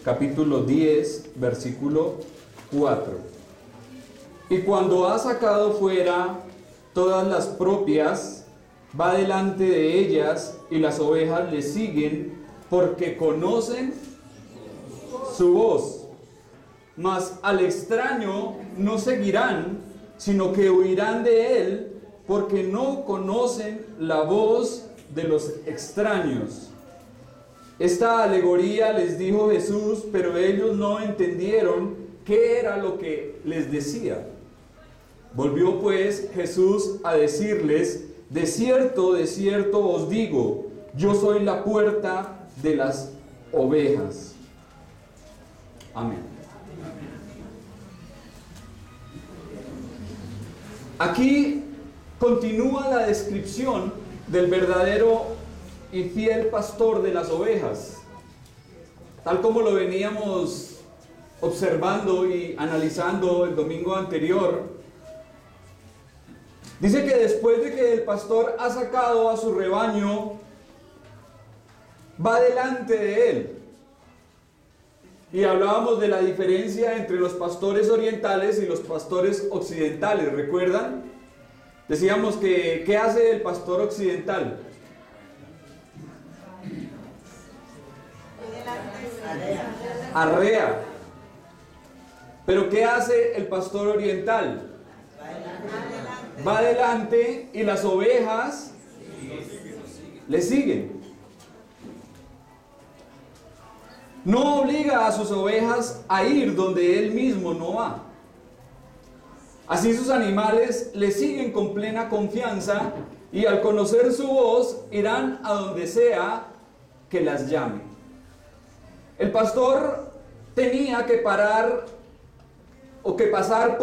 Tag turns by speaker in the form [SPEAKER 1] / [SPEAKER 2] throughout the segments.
[SPEAKER 1] capítulo 10, versículo 4. Y cuando ha sacado fuera todas las propias, va delante de ellas, y las ovejas le siguen, porque conocen su voz. Mas al extraño no seguirán, sino que huirán de él, porque no conocen la voz de los extraños. Esta alegoría les dijo Jesús, pero ellos no entendieron qué era lo que les decía. Volvió pues Jesús a decirles: de cierto os digo, yo soy la puerta de las ovejas. Amén. Aquí continúa la descripción del verdadero y fiel pastor de las ovejas, tal como lo veníamos observando y analizando el domingo anterior. Dice que después de que el pastor ha sacado a su rebaño, va delante de él. Y hablábamos de la diferencia entre los pastores orientales y los pastores occidentales, ¿recuerdan? Decíamos que, ¿qué hace el pastor occidental? Arrea. Pero ¿qué hace el pastor oriental? Va adelante y las ovejas le siguen. No obliga a sus ovejas a ir donde él mismo no va. Así sus animales le siguen con plena confianza, y al conocer su voz irán a donde sea que las llame. El pastor tenía que parar o que pasar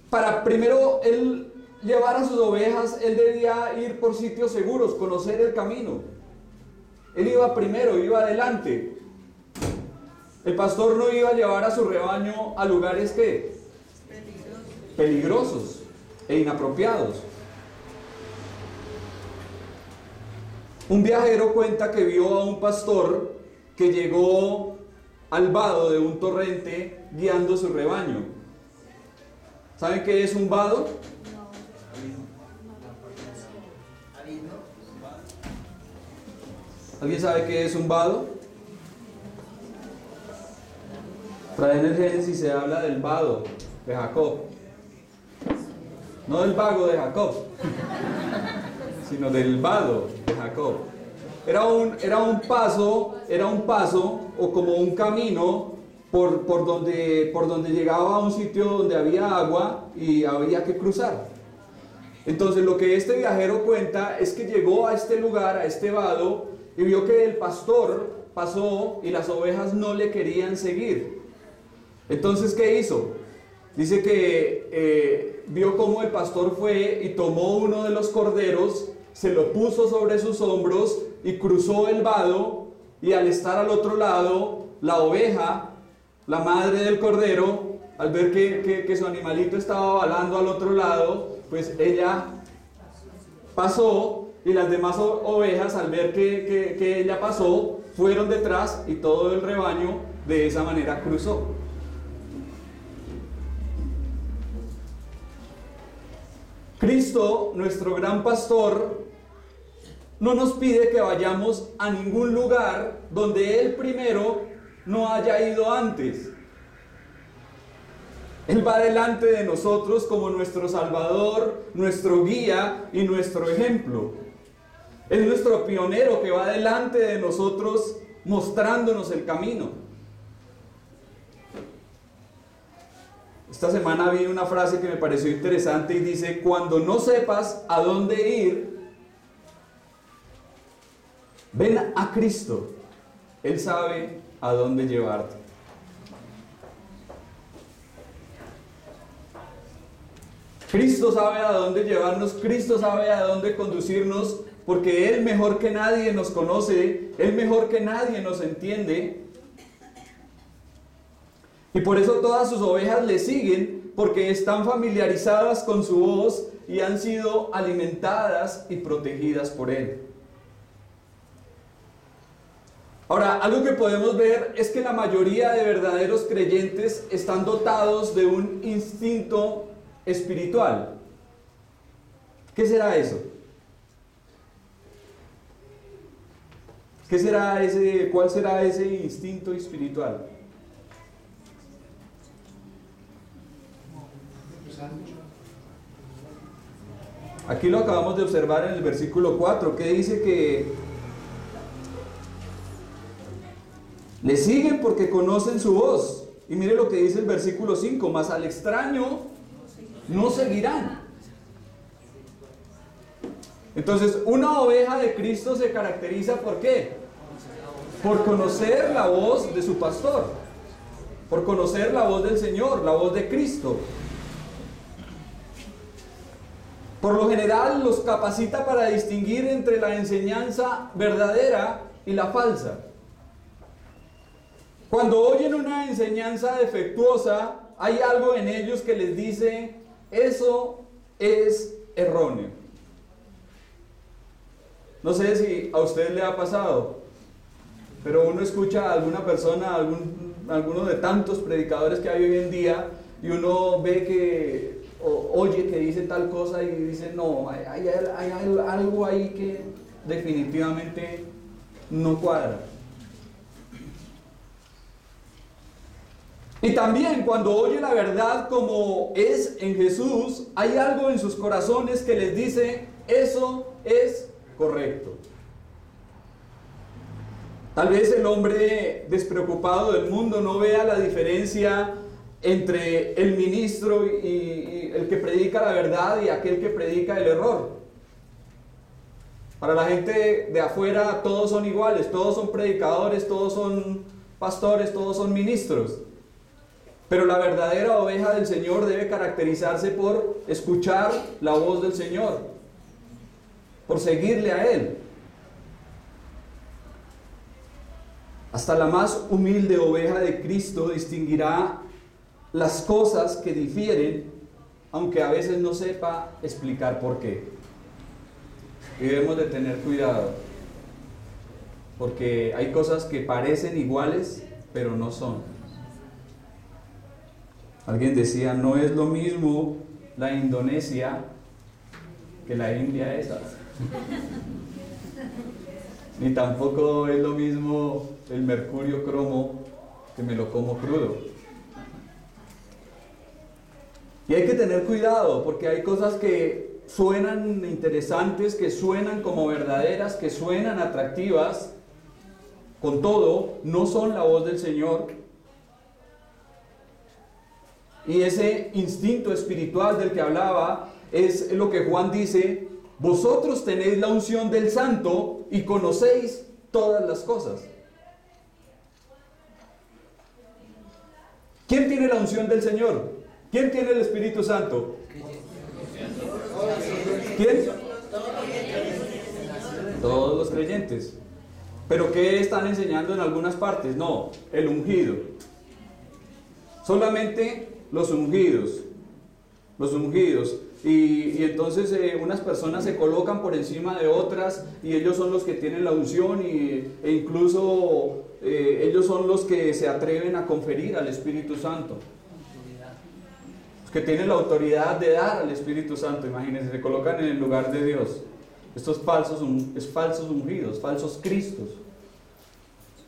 [SPEAKER 1] para primero él llevar a sus ovejas. Él debía ir por sitios seguros, conocer el camino. Él iba primero, iba adelante. El pastor no iba a llevar a su rebaño a lugares que peligrosos e inapropiados. Un viajero cuenta que vio a un pastor que llegó al vado de un torrente guiando su rebaño. ¿Saben qué es un vado? ¿Alguien sabe qué es un vado? Trae en el Génesis se habla del vado de Jacob. No del vago de Jacob, sino del vado de Jacob. Era un paso o como un camino por donde llegaba a un sitio donde había agua y había que cruzar. Entonces lo que este viajero cuenta es que llegó a este lugar, a este vado, y vio que el pastor pasó y las ovejas no le querían seguir. Entonces, ¿qué hizo? Dice que vio cómo el pastor fue y tomó uno de los corderos, se lo puso sobre sus hombros y cruzó el vado, y al estar al otro lado, la oveja, la madre del cordero, al ver que su animalito estaba balando al otro lado, pues ella pasó, y las demás ovejas, al ver que ella pasó, fueron detrás, y todo el rebaño de esa manera cruzó. Cristo, nuestro gran pastor, no nos pide que vayamos a ningún lugar donde Él primero no haya ido antes. Él va delante de nosotros como nuestro Salvador, nuestro guía y nuestro ejemplo. Es nuestro pionero que va delante de nosotros mostrándonos el camino. Esta semana vi una frase que me pareció interesante y dice: cuando no sepas a dónde ir, ven a Cristo. Él sabe a dónde llevarte. Cristo sabe a dónde llevarnos, Cristo sabe a dónde conducirnos, porque Él mejor que nadie nos conoce, Él mejor que nadie nos entiende. Y por eso todas sus ovejas le siguen, porque están familiarizadas con su voz y han sido alimentadas y protegidas por Él. Ahora, algo que podemos ver es que la mayoría de verdaderos creyentes están dotados de un instinto espiritual. ¿Qué será eso? ¿Cuál será ese instinto espiritual? Aquí lo acabamos de observar en el versículo 4, que dice que le siguen porque conocen su voz. Y mire lo que dice el versículo 5, mas al extraño no seguirán. Entonces, una oveja de Cristo se caracteriza ¿por qué? Por conocer la voz de su pastor, por conocer la voz del Señor, la voz de Cristo. Por lo general los capacita para distinguir entre la enseñanza verdadera y la falsa. Cuando oyen una enseñanza defectuosa, hay algo en ellos que les dice, eso es erróneo. No sé si a usted le ha pasado, pero uno escucha a alguna persona, alguno de tantos predicadores que hay hoy en día, y uno ve que, o oye que dice tal cosa y dice, no, hay algo ahí que definitivamente no cuadra. Y también cuando oye la verdad como es en Jesús, hay algo en sus corazones que les dice, eso es correcto. Tal vez el hombre despreocupado del mundo no vea la diferencia entre el ministro y el que predica la verdad y aquel que predica el error. Para la gente de afuera todos son iguales, todos son predicadores, todos son pastores, todos son ministros. Pero la verdadera oveja del Señor debe caracterizarse por escuchar la voz del Señor, por seguirle a Él. Hasta la más humilde oveja de Cristo distinguirá las cosas que difieren, aunque a veces no sepa explicar por qué. Y debemos de tener cuidado, porque hay cosas que parecen iguales, pero no son. Alguien decía, no es lo mismo la Indonesia que la India esa. Ni tampoco es lo mismo el mercurio cromo que me lo como crudo. Y hay que tener cuidado porque hay cosas que suenan interesantes, que suenan como verdaderas, que suenan atractivas. Con todo, no son la voz del Señor. Y ese instinto espiritual del que hablaba es lo que Juan dice, vosotros tenéis la unción del Santo y conocéis todas las cosas. ¿Quién tiene la unción del Señor? ¿Quién tiene el Espíritu Santo? ¿Quién? Todos los creyentes. ¿Pero qué están enseñando en algunas partes? No, el ungido. Solamente los ungidos. Los ungidos. Y entonces unas personas se colocan por encima de otras y ellos son los que tienen la unción e incluso ellos son los que se atreven a conferir al Espíritu Santo. Los que tienen la autoridad de dar al Espíritu Santo, imagínense, se colocan en el lugar de Dios. Estos falsos ungidos, falsos cristos,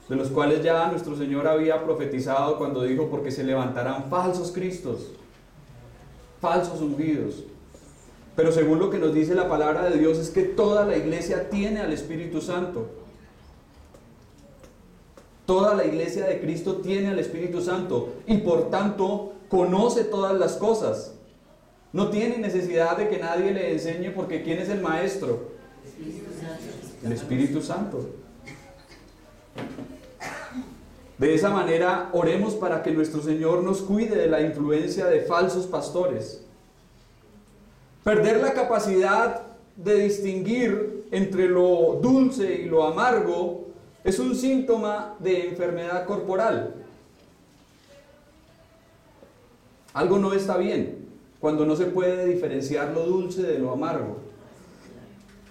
[SPEAKER 1] de los cuales ya nuestro Señor había profetizado cuando dijo, porque se levantarán falsos cristos, falsos ungidos. Pero según lo que nos dice la palabra de Dios es que toda la iglesia tiene al Espíritu Santo. Toda la iglesia de Cristo tiene al Espíritu Santo y por tanto conoce todas las cosas. No tiene necesidad de que nadie le enseñe porque ¿quién es el maestro? El Espíritu Santo. De esa manera oremos para que nuestro Señor nos cuide de la influencia de falsos pastores. Perder la capacidad de distinguir entre lo dulce y lo amargo es un síntoma de enfermedad corporal. Algo no está bien cuando no se puede diferenciar lo dulce de lo amargo.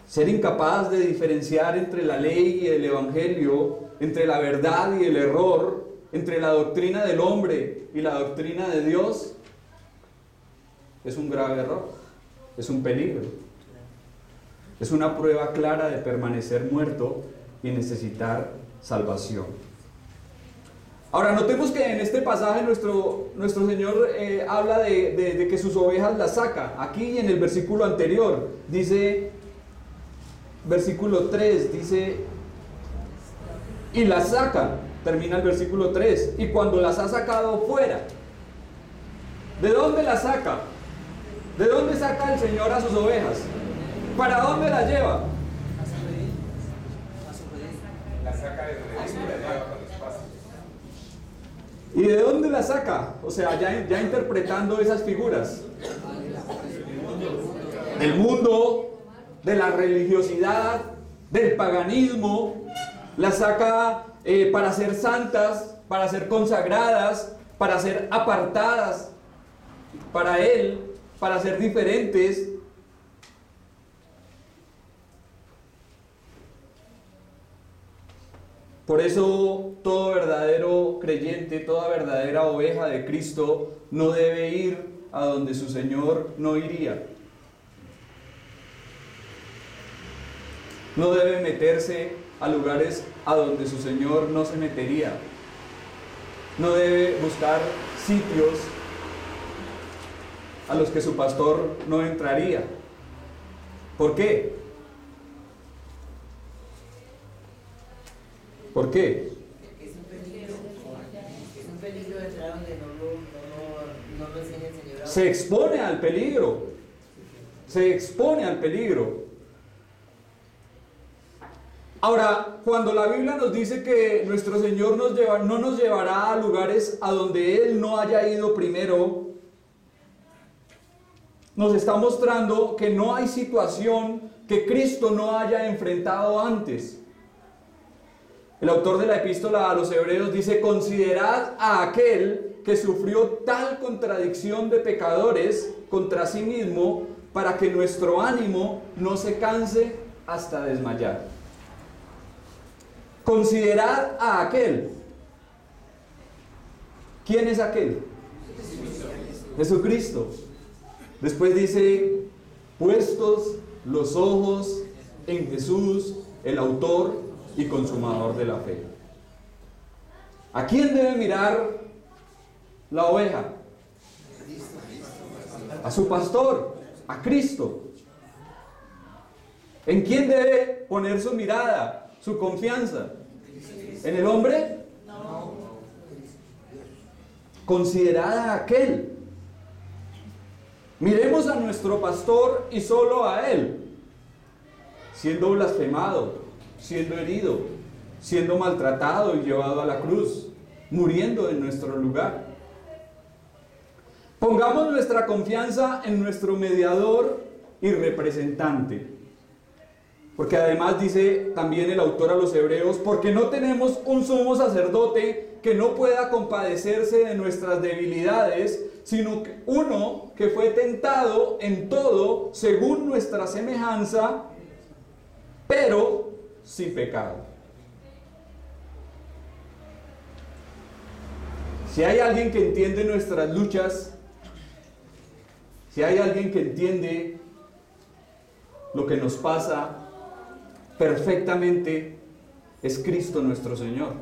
[SPEAKER 1] Ser incapaz de diferenciar entre la ley y el evangelio entre la verdad y el error, entre la doctrina del hombre y la doctrina de Dios, es un grave error, es un peligro. Es una prueba clara de permanecer muerto y necesitar salvación. Ahora, notemos que en este pasaje nuestro Señor habla de que sus ovejas las saca. Aquí en el versículo anterior dice, versículo 3, dice, y las saca, termina el versículo 3, y cuando las ha sacado fuera. ¿De dónde las saca? ¿De dónde saca el Señor a sus ovejas? ¿Para dónde las lleva?
[SPEAKER 2] La saca de redil y la lleva con los pastos.
[SPEAKER 1] ¿Y de dónde la saca? O sea, ya interpretando esas figuras. Del mundo, de la religiosidad, del paganismo. La saca para ser santas, para ser consagradas, para ser apartadas para Él, para ser diferentes. Por eso todo verdadero creyente, toda verdadera oveja de Cristo no debe ir a donde su Señor no iría. No debe meterse a lugares a donde su Señor no se metería. No debe buscar sitios a los que su pastor no entraría. ¿Por qué? ¿Por qué?
[SPEAKER 3] Es un peligro entrar donde no lo enseña el Señor.
[SPEAKER 1] Se expone al peligro. Se expone al peligro. Ahora, cuando la Biblia nos dice que nuestro Señor no nos llevará a lugares a donde Él no haya ido primero, nos está mostrando que no hay situación que Cristo no haya enfrentado antes. El autor de la epístola a los Hebreos dice: considerad a aquel que sufrió tal contradicción de pecadores contra sí mismo, para que nuestro ánimo no se canse hasta desmayar. Considerad a aquel. ¿Quién es aquel? Jesucristo. Después dice: puestos los ojos en Jesús, el autor y consumador de la fe. ¿A quién debe mirar la oveja? A su pastor, a Cristo. ¿En quién debe poner su mirada, su confianza? ¿En el hombre? No. Considerad a aquel. Miremos a nuestro pastor y solo a él, siendo blasfemado, siendo herido, siendo maltratado y llevado a la cruz, muriendo en nuestro lugar. Pongamos nuestra confianza en nuestro mediador y representante, porque además dice también el autor a los Hebreos: porque no tenemos un sumo sacerdote que no pueda compadecerse de nuestras debilidades, sino uno que fue tentado en todo según nuestra semejanza, pero sin pecado. Si hay alguien que entiende nuestras luchas, si hay alguien que entiende lo que nos pasa perfectamente, es Cristo nuestro Señor,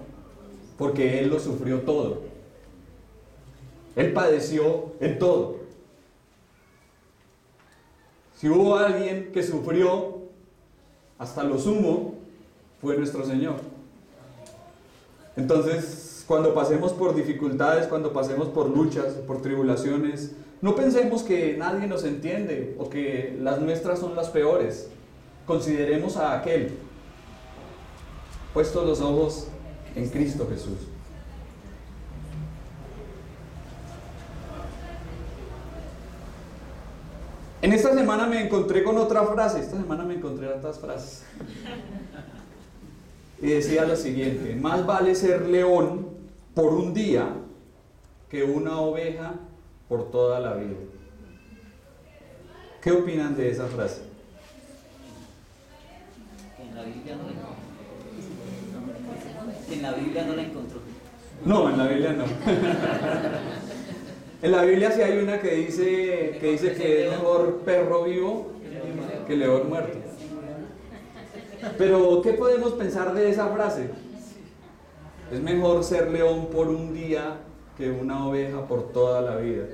[SPEAKER 1] porque Él lo sufrió todo. Él padeció en todo. Si hubo alguien que sufrió hasta lo sumo, fue nuestro Señor. Entonces, cuando pasemos por dificultades, cuando pasemos por luchas, por tribulaciones, no pensemos que nadie nos entiende o que las nuestras son las peores. Consideremos a aquel, puestos los ojos en Cristo Jesús. En esta semana me encontré con otra frase. Esta semana me encontré otras frases. Y decía lo siguiente: más vale ser león por un día que una oveja por toda la vida. ¿Qué opinan de esa frase?
[SPEAKER 3] En la Biblia no. En la Biblia no la encontró.
[SPEAKER 1] No, en la Biblia no. En la Biblia sí hay una que dice que es mejor perro vivo que león muerto. Pero, ¿qué podemos pensar de esa frase? Es mejor ser león por un día que una oveja por toda la vida.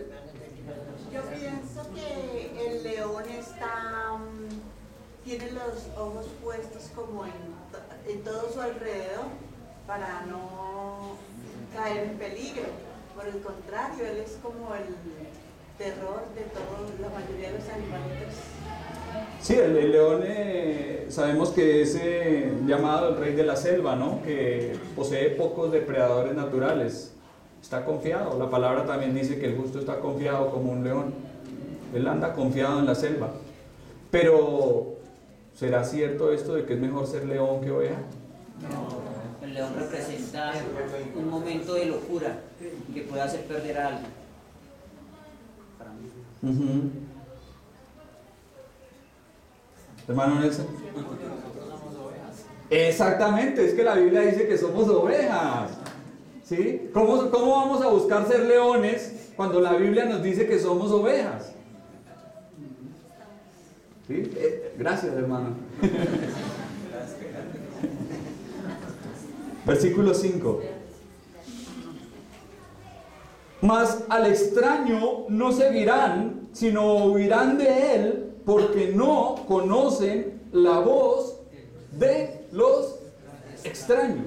[SPEAKER 4] Yo pienso que el león tiene los ojos puestos como en todo su alrededor para no caer en peligro. Por el contrario, él es como el terror de todos, la mayoría de los animalitos.
[SPEAKER 1] Sí, el león sabemos que es llamado el rey de la selva, ¿no? Que posee pocos depredadores naturales. Está confiado. La palabra también dice que el justo está confiado como un león. Él anda confiado en la selva. Pero, ¿será cierto esto de que es mejor ser león que oveja?
[SPEAKER 3] No, el león representa un momento de locura que puede hacer perder a alguien. Para mí.
[SPEAKER 1] Hermano Nelson. Exactamente, es que la Biblia dice que somos ovejas. ¿Sí? ¿Cómo vamos a buscar ser leones cuando la Biblia nos dice que somos ovejas? ¿Sí? Gracias, hermano. Versículo 5. Mas al extraño no seguirán, sino huirán de él, porque no conocen la voz de los extraños.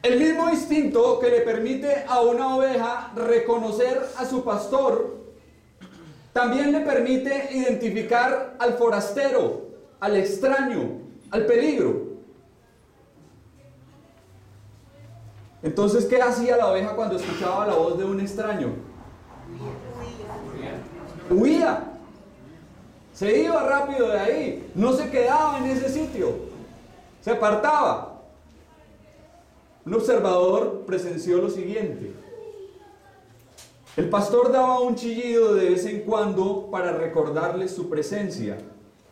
[SPEAKER 1] El mismo instinto que le permite a una oveja reconocer a su pastor, también le permite identificar al forastero, al extraño, al peligro. Entonces, ¿qué hacía la oveja cuando escuchaba la voz de un extraño? Huía. Se iba rápido de ahí. No se quedaba en ese sitio. Se apartaba. Un observador presenció lo siguiente. El pastor daba un chillido de vez en cuando para recordarles su presencia.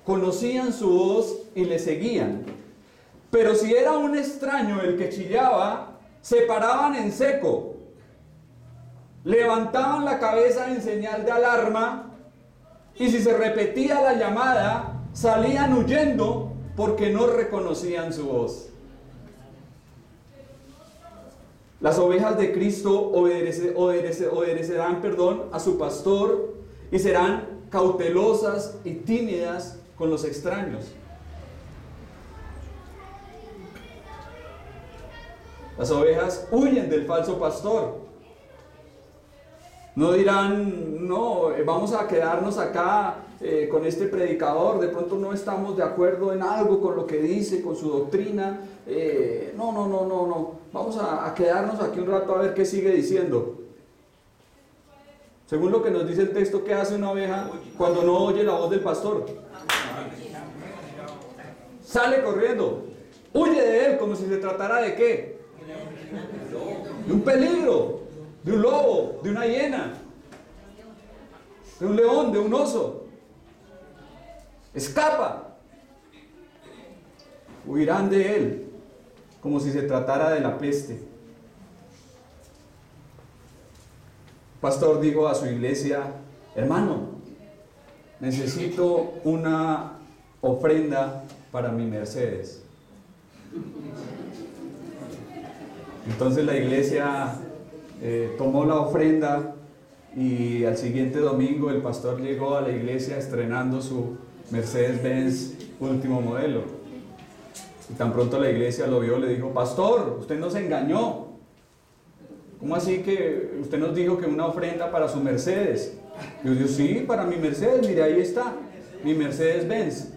[SPEAKER 1] Conocían su voz y le seguían. Pero si era un extraño el que chillaba, se paraban en seco, levantaban la cabeza en señal de alarma, y si se repetía la llamada, salían huyendo porque no reconocían su voz. Las ovejas de Cristo obedecerán a su pastor y serán cautelosas y tímidas con los extraños. Las ovejas huyen del falso pastor. No dirán, no, vamos a quedarnos acá con este predicador, de pronto no estamos de acuerdo en algo con lo que dice, con su doctrina. No. Vamos a quedarnos aquí un rato a ver qué sigue diciendo. Según lo que nos dice el texto, ¿qué hace una oveja cuando no oye la voz del pastor? Sale corriendo, huye de él como si se tratara de ¿qué? De un peligro, de un lobo, de una hiena, de un león, de un oso. Escapa. Huirán de él como si se tratara de la peste. El pastor dijo a su iglesia: hermano, necesito una ofrenda para mi Mercedes. Entonces la iglesia tomó la ofrenda y al siguiente domingo el pastor llegó a la iglesia estrenando su Mercedes-Benz último modelo. Y tan pronto la iglesia lo vio, le dijo: pastor, usted nos engañó. ¿Cómo así que usted nos dijo que una ofrenda para su Mercedes? Y yo digo: sí, para mi Mercedes, mire, ahí está, mi Mercedes-Benz.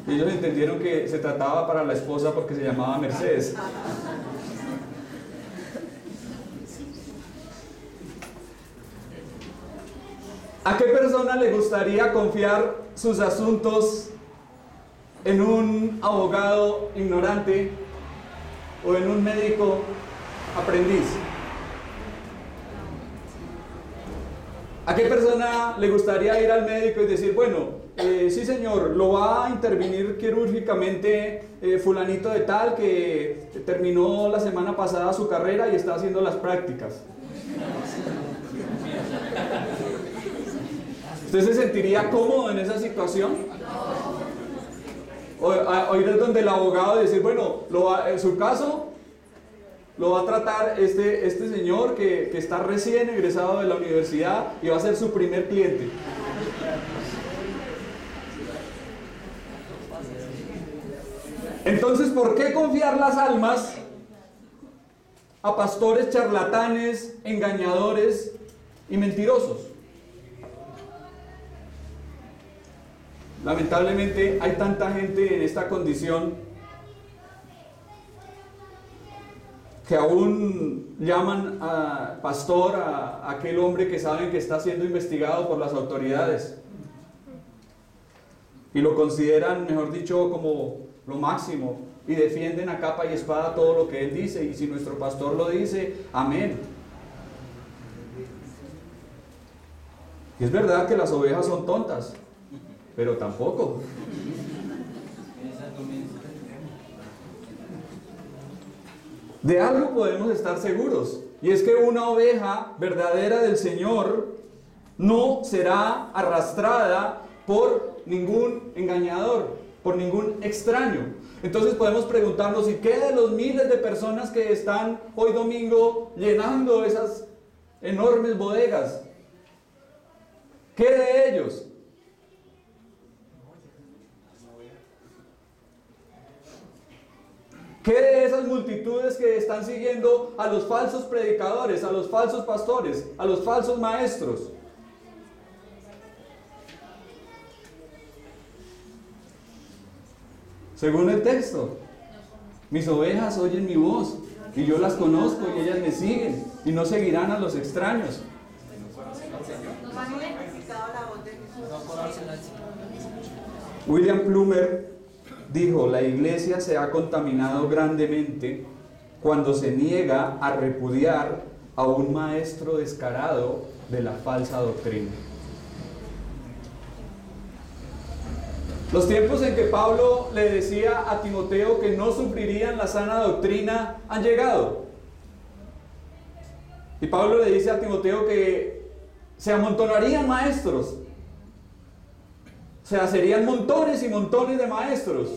[SPEAKER 1] Y ellos entendieron que se trataba para la esposa porque se llamaba Mercedes. ¿A qué persona le gustaría confiar sus asuntos en un abogado ignorante o en un médico aprendiz? ¿A qué persona le gustaría ir al médico y decir: bueno, sí señor, lo va a intervenir quirúrgicamente fulanito de tal que terminó la semana pasada su carrera y está haciendo las prácticas. ¿Usted se sentiría cómodo en esa situación? O ir donde el abogado y decir, bueno, en su caso lo va a tratar este señor que está recién egresado de la universidad y va a ser su primer cliente. Entonces, ¿por qué confiar las almas a pastores charlatanes, engañadores y mentirosos? Lamentablemente hay tanta gente en esta condición que aún llaman a pastor a aquel hombre que saben que está siendo investigado por las autoridades y lo consideran, mejor dicho, como lo máximo, y defienden a capa y espada todo lo que él dice, y si nuestro pastor lo dice, amén. Y es verdad que las ovejas son tontas, pero tampoco. De algo podemos estar seguros, y es que una oveja verdadera del Señor no será arrastrada por ningún engañador, por ningún extraño. Entonces podemos preguntarnos, ¿y qué de los miles de personas que están hoy domingo llenando esas enormes bodegas? ¿Qué de ellos? ¿Qué de esas multitudes que están siguiendo a los falsos predicadores, a los falsos pastores, a los falsos maestros? Según el texto, mis ovejas oyen mi voz y yo las conozco y ellas me siguen y no seguirán a los extraños. William Plumer dijo, la iglesia se ha contaminado grandemente cuando se niega a repudiar a un maestro descarado de la falsa doctrina. Los tiempos en que Pablo le decía a Timoteo que no sufrirían la sana doctrina han llegado. Y Pablo le dice a Timoteo que se amontonarían maestros. O sea, serían montones y montones de maestros,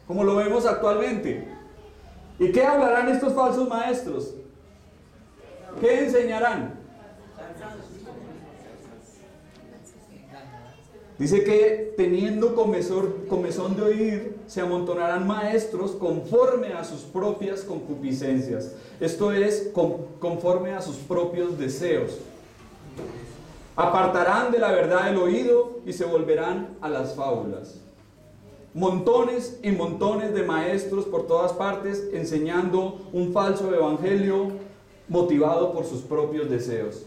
[SPEAKER 1] como lo vemos actualmente. ¿Y qué hablarán estos falsos maestros? ¿Qué enseñarán? Dice que teniendo comezón de oír, se amontonarán maestros conforme a sus propias concupiscencias. Esto es, conforme a sus propios deseos. Apartarán de la verdad el oído y se volverán a las fábulas. Montones y montones de maestros por todas partes enseñando un falso evangelio motivado por sus propios deseos.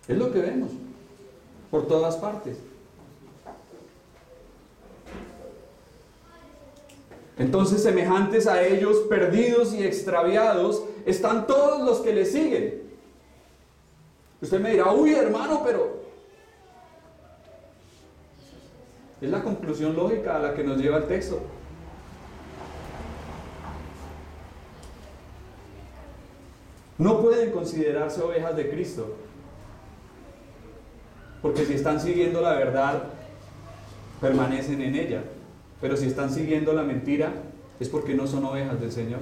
[SPEAKER 1] Es lo que vemos por todas partes. Entonces, semejantes a ellos, perdidos y extraviados, están todos los que le siguen. Usted me dirá, uy hermano, pero es la conclusión lógica a la que nos lleva el texto. No pueden considerarse ovejas de Cristo, porque si están siguiendo la verdad, permanecen en ella. Pero si están siguiendo la mentira, es porque no son ovejas del Señor.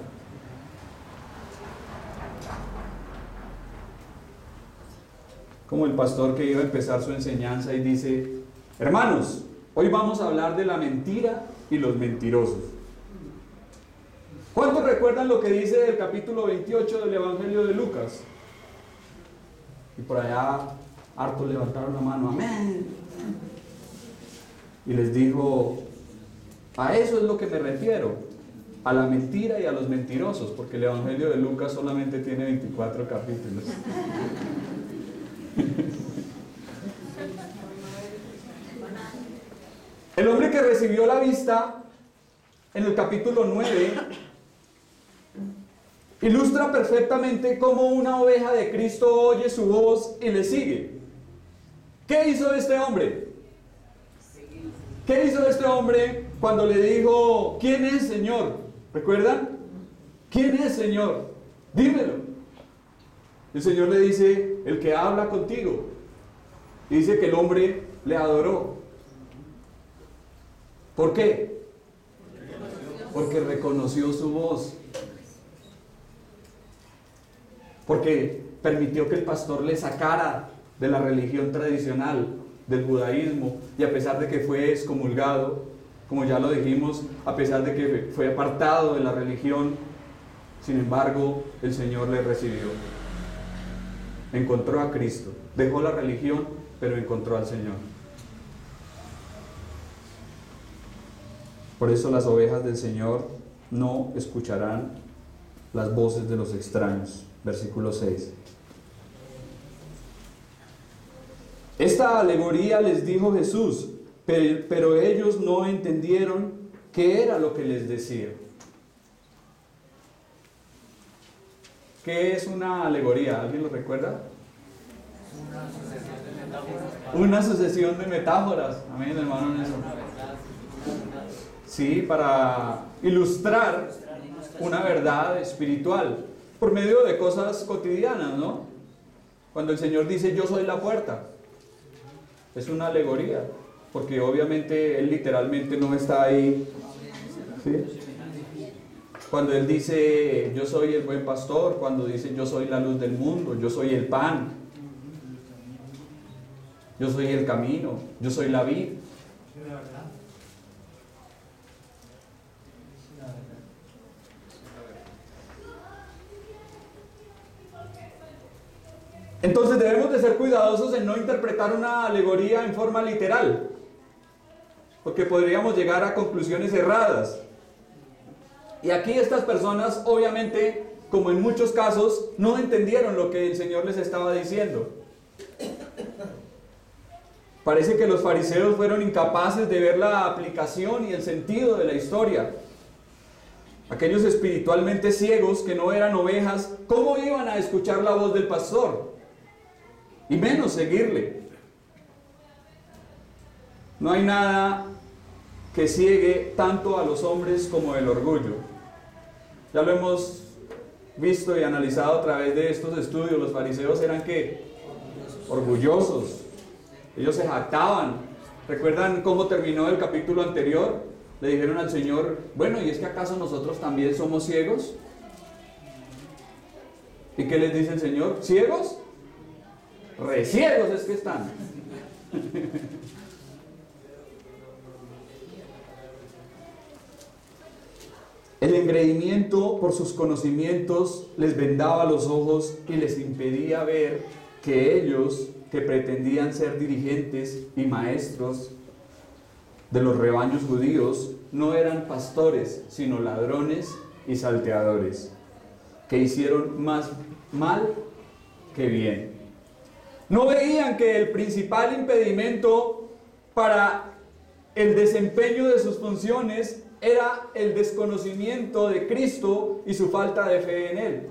[SPEAKER 1] Como el pastor que iba a empezar su enseñanza y dice, hermanos, hoy vamos a hablar de la mentira y los mentirosos. ¿Cuántos recuerdan lo que dice el capítulo 28 del Evangelio de Lucas? Y por allá, hartos levantaron la mano, amén. Y les dijo, a eso es lo que me refiero, a la mentira y a los mentirosos, porque el Evangelio de Lucas solamente tiene 24 capítulos. El hombre que recibió la vista en el capítulo 9 ilustra perfectamente cómo una oveja de Cristo oye su voz y le sigue. ¿Qué hizo este hombre? ¿Qué hizo este hombre cuando le dijo, ¿quién es Señor? ¿Recuerdan? ¿Quién es Señor? Dímelo. El Señor le dice, el que habla contigo. Y dice que el hombre le adoró. ¿Por qué? Porque reconoció su voz. Porque permitió que el pastor le sacara de la religión tradicional, del judaísmo, y a pesar de que fue excomulgado, como ya lo dijimos, a pesar de que fue apartado de la religión, sin embargo, el Señor le recibió. Encontró a Cristo, dejó la religión, pero encontró al Señor. Por eso las ovejas del Señor no escucharán las voces de los extraños. Versículo 6. Esta alegoría les dijo Jesús, pero ellos no entendieron qué era lo que les decía. ¿Qué es una alegoría? ¿Alguien lo recuerda? Una sucesión de metáforas. Amén, hermano Nelson. Sí, para ilustrar una verdad espiritual por medio de cosas cotidianas, ¿no? Cuando el Señor dice, yo soy la puerta, es una alegoría, porque obviamente Él literalmente no está ahí. ¿Sí? Cuando Él dice, yo soy el buen pastor, cuando dice, yo soy la luz del mundo, yo soy el pan, yo soy el camino, yo soy la vid. Entonces debemos de ser cuidadosos en no interpretar una alegoría en forma literal, porque podríamos llegar a conclusiones erradas. Y aquí estas personas, obviamente, como en muchos casos, no entendieron lo que el Señor les estaba diciendo. Parece que los fariseos fueron incapaces de ver la aplicación y el sentido de la historia. Aquellos espiritualmente ciegos que no eran ovejas, ¿cómo iban a escuchar la voz del pastor? Y menos seguirle. No hay nada que ciegue tanto a los hombres como el orgullo. Ya lo hemos visto y analizado a través de estos estudios. Los fariseos eran ¿qué? Orgullosos. Ellos se jactaban. ¿Recuerdan cómo terminó el capítulo anterior? Le dijeron al Señor, bueno, ¿y es que acaso nosotros también somos ciegos? ¿Y qué les dice el Señor? ¿Ciegos? Reciegos es que están. El engreimiento por sus conocimientos les vendaba los ojos y les impedía ver que ellos, que pretendían ser dirigentes y maestros de los rebaños judíos, no eran pastores, sino ladrones y salteadores, que hicieron más mal que bien. No veían que el principal impedimento para el desempeño de sus funciones era el desconocimiento de Cristo y su falta de fe en Él.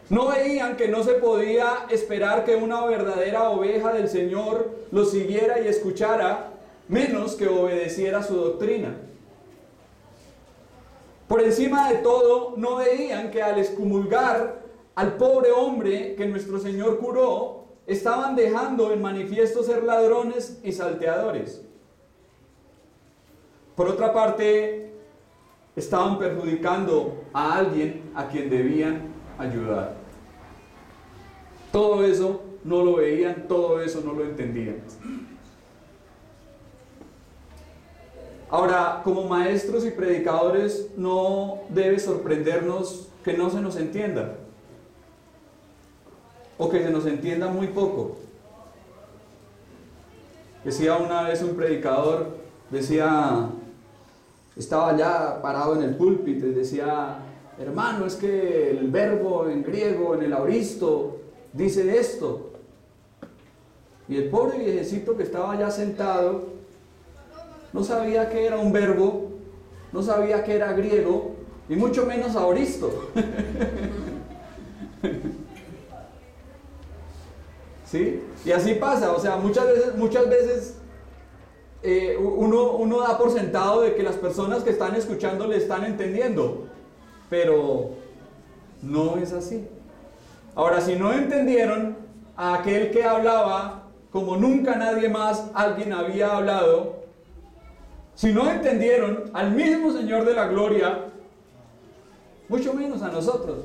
[SPEAKER 1] No veían que no se podía esperar que una verdadera oveja del Señor lo siguiera y escuchara, menos que obedeciera su doctrina. Por encima de todo, no veían que al excomulgar al pobre hombre que nuestro Señor curó, estaban dejando en manifiesto ser ladrones y salteadores. Por otra parte, estaban perjudicando a alguien a quien debían ayudar. Todo eso no lo veían, todo eso no lo entendían. Ahora, como maestros y predicadores, no debe sorprendernos que no se nos entienda, o que se nos entienda muy poco. Decía una vez un predicador, estaba ya parado en el púlpito y decía, hermano, es que el verbo en griego, en el aoristo, dice esto. Y el pobre viejecito que estaba ya sentado, no sabía qué era un verbo, no sabía qué era griego, y mucho menos aoristo. ¿Sí? Y así pasa, o sea, muchas veces uno da por sentado de que las personas que están escuchando le están entendiendo, pero no es así. Ahora, si no entendieron a aquel que hablaba como nunca nadie más alguien había hablado, si no entendieron al mismo Señor de la Gloria, mucho menos a nosotros.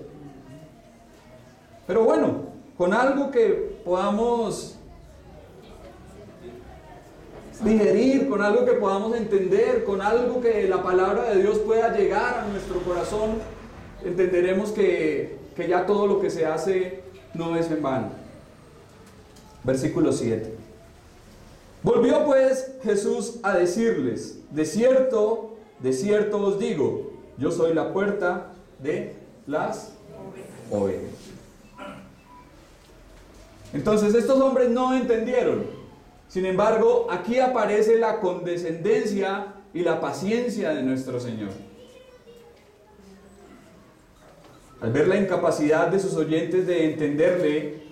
[SPEAKER 1] Pero bueno, con algo que podamos digerir, con algo que podamos entender, con algo que la palabra de Dios pueda llegar a nuestro corazón, entenderemos que ya todo lo que se hace no es en vano. Versículo 7. Volvió pues Jesús a decirles: de cierto os digo, yo soy la puerta de las ovejas. Entonces estos hombres no entendieron. Sin embargo, aquí aparece la condescendencia y la paciencia de nuestro Señor. Al ver la incapacidad de sus oyentes de entenderle,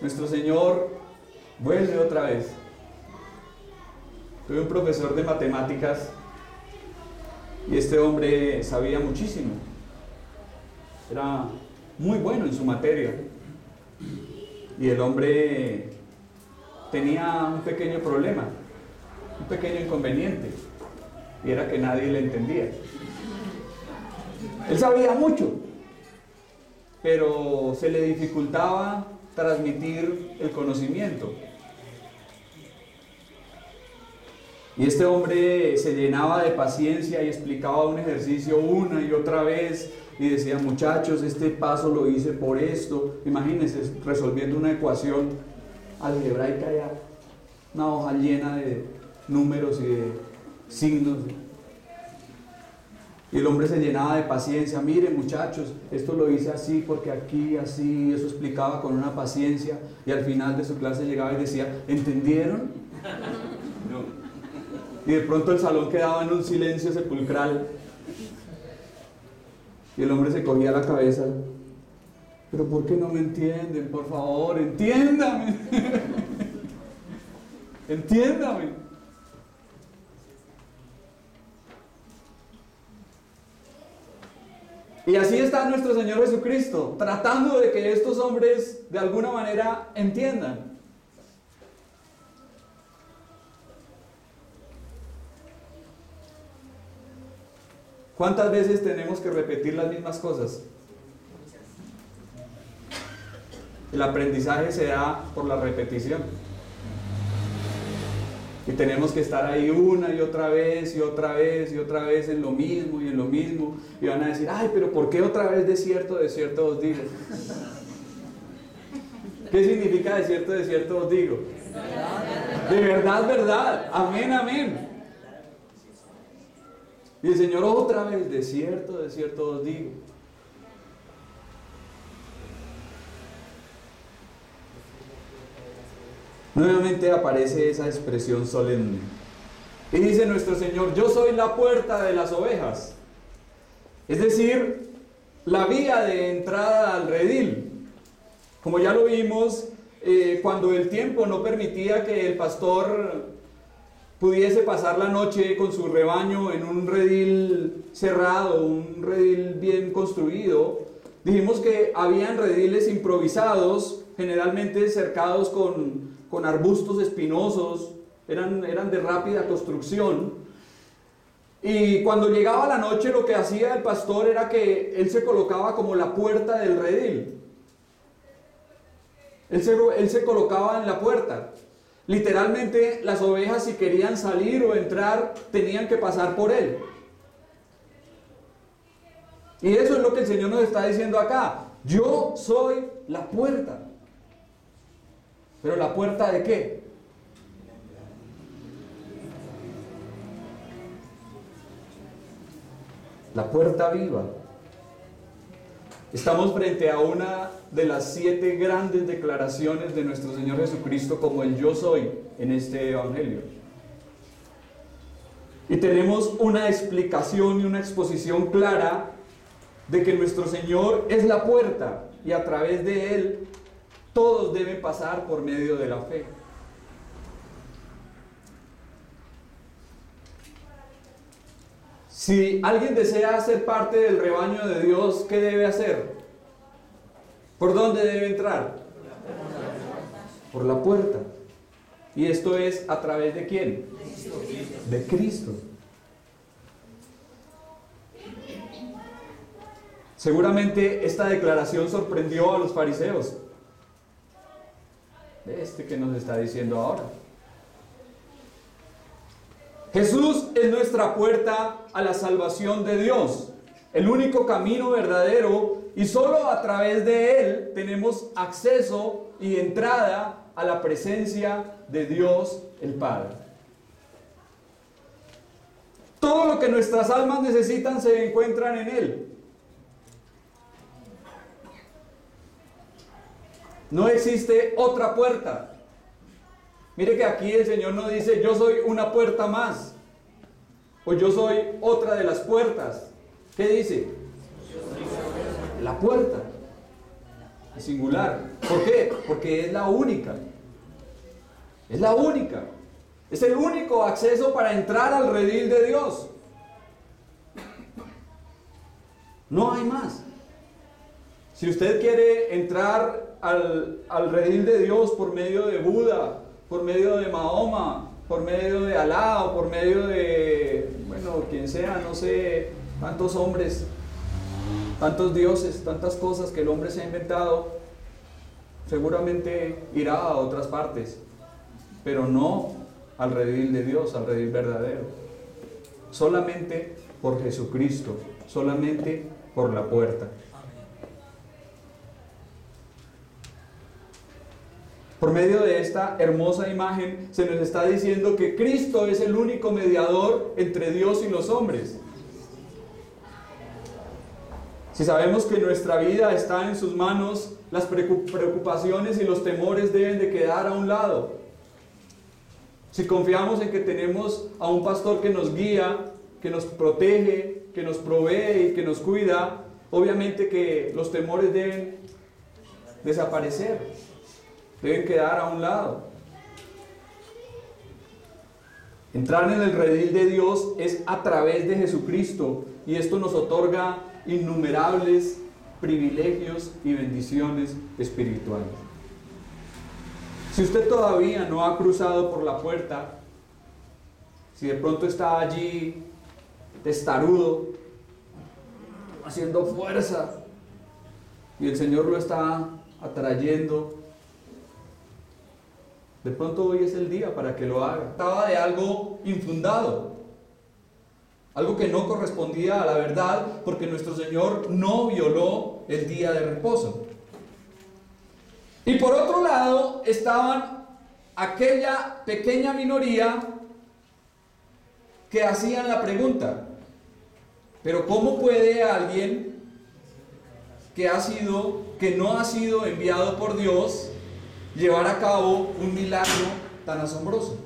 [SPEAKER 1] nuestro Señor vuelve otra vez. Tuve un profesor de matemáticas y este hombre sabía muchísimo. Era muy bueno en su materia. Y el hombre tenía un pequeño problema, un pequeño inconveniente, y era que nadie le entendía. Él sabía mucho, pero se le dificultaba transmitir el conocimiento. Y este hombre se llenaba de paciencia y explicaba un ejercicio una y otra vez y decía: muchachos, este paso lo hice por esto. Imagínense resolviendo una ecuación algebraica, ya una hoja llena de números y de signos. Y el hombre se llenaba de paciencia: miren muchachos, esto lo hice así porque aquí, así. Eso explicaba con una paciencia, y al final de su clase llegaba y decía: ¿entendieron? No. Y de pronto el salón quedaba en un silencio sepulcral. Y el hombre se cogía la cabeza: ¿pero por qué no me entienden? Por favor, entiéndame. Entiéndame. Y así está nuestro Señor Jesucristo, tratando de que estos hombres de alguna manera entiendan. ¿Cuántas veces tenemos que repetir las mismas cosas? El aprendizaje se da por la repetición. Y tenemos que estar ahí una y otra vez y otra vez y otra vez en lo mismo y en lo mismo. Y van a decir: ay, pero ¿por qué otra vez de cierto os digo? ¿Qué significa de cierto os digo? De verdad, verdad. Amén, amén. Y el Señor otra vez: de cierto os digo. Nuevamente aparece esa expresión solemne. Y dice nuestro Señor: yo soy la puerta de las ovejas. Es decir, la vía de entrada al redil. Como ya lo vimos, cuando el tiempo no permitía que el pastor pudiese pasar la noche con su rebaño en un redil cerrado, un redil bien construido, dijimos que habían rediles improvisados, generalmente cercados con arbustos espinosos, eran de rápida construcción. Y cuando llegaba la noche, lo que hacía el pastor era que él se colocaba como la puerta del redil. Él se colocaba en la puerta. Literalmente, las ovejas, si querían salir o entrar, tenían que pasar por él. Y eso es lo que el Señor nos está diciendo acá: yo soy la puerta. ¿Pero la puerta de qué? La puerta viva. Estamos frente a una de las 7 grandes declaraciones de nuestro Señor Jesucristo como el yo soy en este Evangelio. Y tenemos una explicación y una exposición clara de que nuestro Señor es la puerta y a través de Él todos deben pasar por medio de la fe. Si alguien desea ser parte del rebaño de Dios, ¿qué debe hacer? ¿Por dónde debe entrar? Por la puerta. ¿Y esto es a través de quién? De Cristo. Seguramente esta declaración sorprendió a los fariseos. De que nos está diciendo ahora. Jesús es nuestra puerta a la salvación de Dios, el único camino verdadero, y solo a través de Él tenemos acceso y entrada a la presencia de Dios el Padre. Todo lo que nuestras almas necesitan se encuentran en Él. No existe otra puerta. Mire que aquí el Señor no dice yo soy una puerta más, o yo soy otra de las puertas. ¿Qué dice? La puerta. Es singular. ¿Por qué? Porque es la única. Es la única. Es el único acceso para entrar al redil de Dios. No hay más. Si usted quiere entrar al redil de Dios por medio de Buda, por medio de Mahoma, por medio de Alá, o por medio de, bueno, quien sea, no sé, tantos hombres, tantos dioses, tantas cosas que el hombre se ha inventado, seguramente irá a otras partes, pero no al redil de Dios, al redil verdadero. Solamente por Jesucristo, solamente por la puerta. Por medio de esta hermosa imagen se nos está diciendo que Cristo es el único mediador entre Dios y los hombres. Si sabemos que nuestra vida está en sus manos, las preocupaciones y los temores deben de quedar a un lado. Si confiamos en que tenemos a un pastor que nos guía, que nos protege, que nos provee y que nos cuida, obviamente que los temores deben desaparecer. Deben quedar a un lado. Entrar en el redil de Dios es a través de Jesucristo, y esto nos otorga innumerables privilegios y bendiciones espirituales. Si usted todavía no ha cruzado por la puerta, si de pronto está allí testarudo, haciendo fuerza, y el Señor lo está atrayendo, de pronto hoy es el día para que lo haga. Estaba de algo infundado, algo que no correspondía a la verdad, porque nuestro Señor no violó el día de reposo. Y por otro lado estaban aquella pequeña minoría que hacían la pregunta: pero ¿cómo puede alguien que no ha sido enviado por Dios llevar a cabo un milagro tan asombroso?